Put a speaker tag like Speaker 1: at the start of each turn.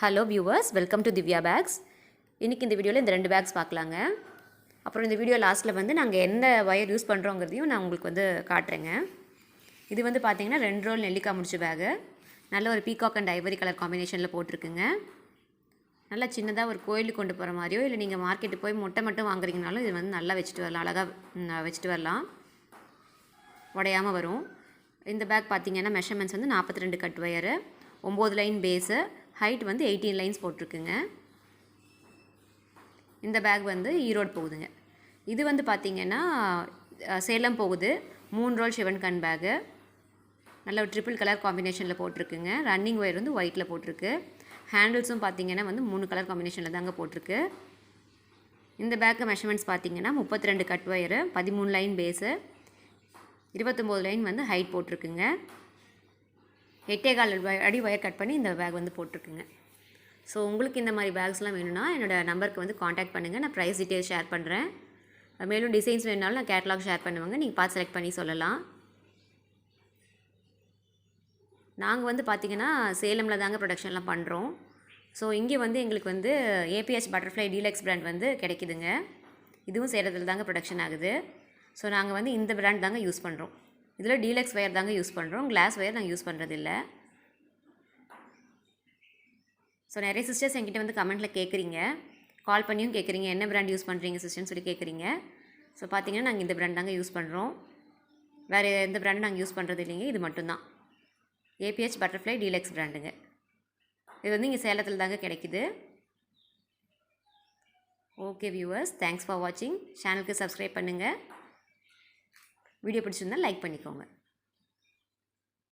Speaker 1: Hello viewers, welcome to Divya bags. இன்றைக்கி இந்த வீடியோவில் இந்த 2 பேக்ஸ் பார்க்கலாங்க. அப்புறம் இந்த வீடியோ லாஸ்ட்டில் வந்து நாங்கள் எந்த ஒயர் யூஸ் பண்ணுறோங்கிறதையும் நான் உங்களுக்கு வந்து காட்டுறேங்க. இது வந்து பார்த்திங்கன்னா 2 ரோல் நெல்லிக்காய் முடிச்ச பேகு. நல்ல ஒரு பீகாக் அண்ட் ஐவரி கலர் காம்பினேஷனில் போட்டிருக்குங்க. நல்லா சின்னதாக ஒரு கோயிலுக்கு கொண்டு போகிற மாதிரியோ இல்லை நீங்கள் மார்க்கெட்டு போய் முட்டை மட்டும் வாங்குறீங்கனாலும் இது வந்து நல்லா வச்சுட்டு வரலாம், அழகாக வச்சுட்டு வரலாம், உடையாமல் வரும். இந்த பேக் பார்த்திங்கன்னா மெஷர்மெண்ட்ஸ் வந்து 42 cut wire, 9 line base, height வந்து 18 லைன்ஸ் போட்டிருக்குங்க. இந்த பேக் வந்து ஈரோடு போகுதுங்க. இது வந்து பார்த்திங்கன்னா சேலம் போகுது. 3 ரோல் ஷிவன் கன் பேகு. நல்ல ஒரு ட்ரிபிள் கலர் காம்பினேஷனில் போட்டிருக்குங்க. ரன்னிங் ஒயர் வந்து ஒயிட்டில் போட்டிருக்கு. ஹேண்டில்ஸும் பார்த்திங்கன்னா வந்து 3 கலர் காம்பினேஷனில் தாங்க போட்டிருக்கு. இந்த பேக்கு மெஷர்மெண்ட்ஸ் பார்த்திங்கன்னா 32 cut wire, 13 line base, 29 line வந்து ஹைட் போட்டிருக்குங்க. 8.25 அடி ஒயர் கட் பண்ணி இந்த பேக் வந்து போட்டிருக்குங்க. ஸோ உங்களுக்கு இந்த மாதிரி பேக்ஸ்லாம் வேணும்னா என்னோடய நம்பருக்கு வந்து காண்டாக்ட் பண்ணுங்கள். நான் ப்ரைஸ் டீட்டெயில்ஸ் ஷேர் பண்ணுறேன். மேலும் டிசைன்ஸ் வேணுனாலும் நான் கேட்லாக் ஷேர் பண்ணுவாங்க, நீங்கள் பார்த்து செலக்ட் பண்ணி சொல்லலாம். நாங்கள் வந்து பார்த்திங்கன்னா சேலமில் தாங்க ப்ரொடக்ஷன்லாம் பண்ணுறோம். ஸோ இங்கே வந்து எங்களுக்கு வந்து ஏபிஎச் பட்டர்ஃப்ளை டீலக்ஸ் பிராண்ட் வந்து கிடைக்குதுங்க. இதுவும் சேலத்தில் தாங்க ப்ரொடக்ஷன் ஆகுது. ஸோ நாங்கள் வந்து இந்த பிராண்ட் தாங்க யூஸ் பண்ணுறோம். இதில் டீலக்ஸ் ஒயர் தாங்க யூஸ் பண்ணுறோம், கிளாஸ் ஒயர் நாங்கள் யூஸ் பண்ணுறதில்ல. ஸோ நிறைய சிஸ்டர்ஸ் என்கிட்ட வந்து கமெண்ட்டில் கேட்குறீங்க, கால் பண்ணியும் கேட்குறீங்க, என்ன பிராண்ட் யூஸ் பண்ணுறீங்க சிஸ்டர்னு சொல்லி கேட்குறீங்க. ஸோ பார்த்திங்கன்னா நாங்கள் இந்த பிராண்ட் தாங்க யூஸ் பண்ணுறோம், வேறு எந்த பிராண்டும் நாங்கள் யூஸ் பண்ணுறது இல்லைங்க. இது மட்டும்தான் ஏபிஎச் பட்டர்ஃப்ளை டீலக்ஸ் பிராண்டுங்க. இது வந்து இங்கே சேலத்தில் தாங்க கிடைக்குது. ஓகே வியூவர்ஸ், தேங்க்ஸ் ஃபார் வாட்சிங். சேனலுக்கு சப்ஸ்கிரைப் பண்ணுங்கள். வீடியோ பிடிச்சிருந்தால் லைக் பண்ணிக்கோங்க.